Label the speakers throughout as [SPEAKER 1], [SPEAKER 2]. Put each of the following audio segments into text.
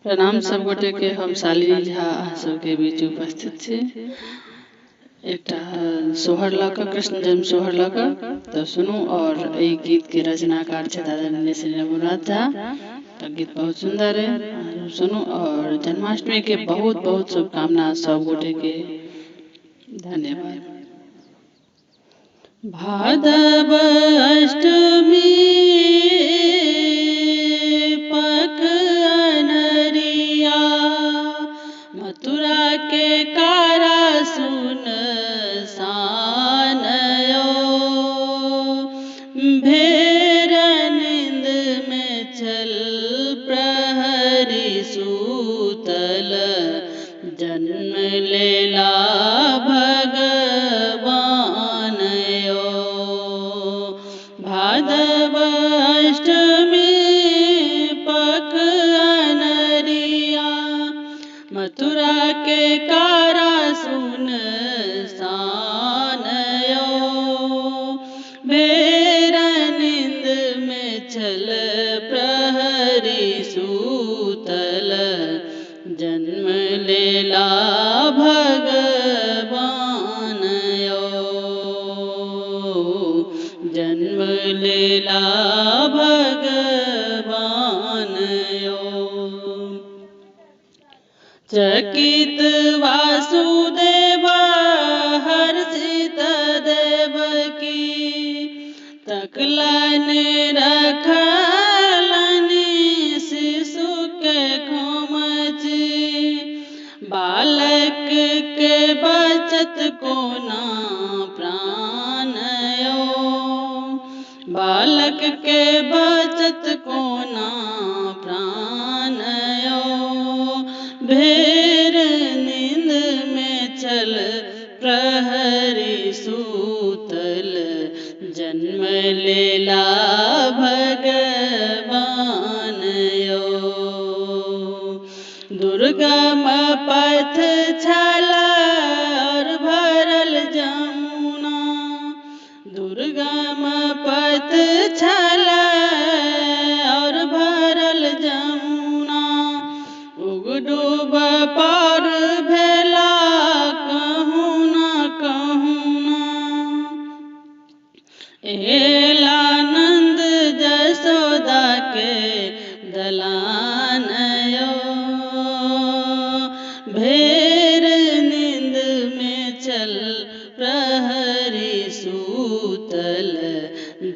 [SPEAKER 1] प्रणाम सब गोटे के। हम शालिनी झा सबके बीच उपस्थित छी। एक सोहर लऽ कऽ कृष्ण जन्म सोहर लऽ कऽ तो सुनू। और एहि गीत के रचनाकार छै दादा श्री रघुनाथ झा। तो गीत बहुत सुंदर है, सुनू। और जन्माष्टमी के बहुत बहुत शुभकामना सब गोटे के। धन्यवाद। भादव अष्टमी पक अनरिया, मथुरा के कारा सुन सानयो। भेर नींद में छल प्रहरी सूतल, जन्म लेला भगवान यो। भादव अष्टमी पक अनरिया, मथुरा के कारा सुन सानयो। भेर नींद में छल प्रहरी सूतल, जन्म लेला भगवान यो। जन्म लेला भगवान यो। चकित वासुदेव हर्षित देवकी, तकलन रखलन शिशु के खोमची। बालक के बचत कोना प्राण यो। बालक के बचत कोना प्राण यो। भेर नींद में छल प्रहरी सूतल, जन्म लेला भगवान यो। दुर्गम पथ छल और भरल जमुना, दुर्गम पथ छल और भरल जमुना। उगडूब पार भेला कहूँ ना कहूँ ना। एला नंद जसोदा के दलान यो। भेर नींद में छल प्रहरी सूतल,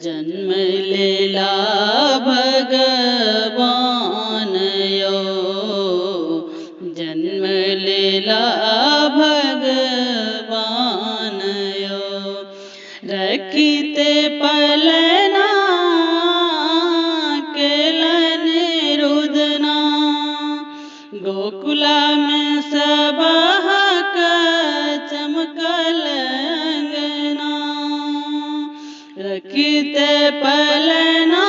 [SPEAKER 1] जन्म लेला भगवान यो। जन्म लेला भगवान यो। रखिते पलना केलन रुदना, गोकुला में सबहक चमकल अंगना। रखिते पलना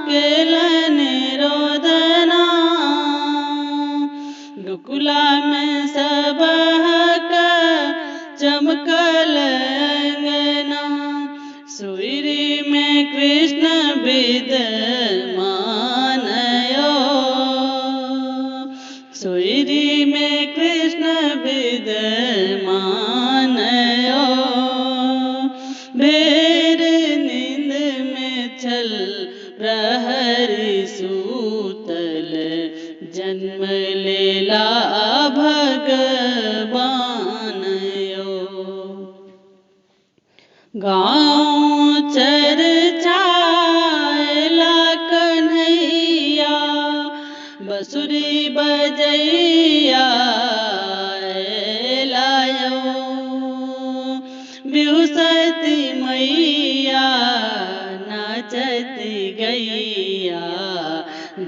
[SPEAKER 1] केलन रोदना, गोकुला में सबहक चमकल अंगना। सुइरी में कृष्ण विद्यमान यो। सुइरी में कृष्ण विद्यमान यो। भेर नींद में छल प्रहरी सूतल, जन्म लेला भगवान यो। गाँव चर्चाएला कन्हैया, बंसुरी बजैया लायो। बिहुसती मैया नाचती गैया,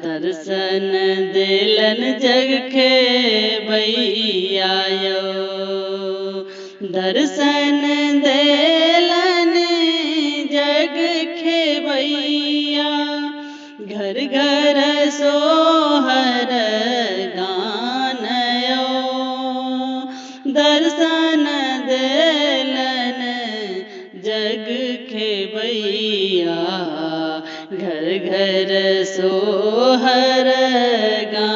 [SPEAKER 1] दर्शन देलन जग के भैया यो। दर्शन देलन जग के भैया, घर घर सोहर गान यो। दर्शन देलन जग के भैया, घर घर सोहर गान।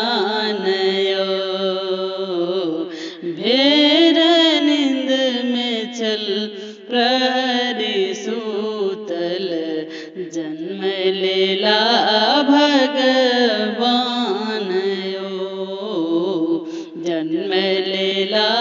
[SPEAKER 1] लेला भगवान यो जन्म लेला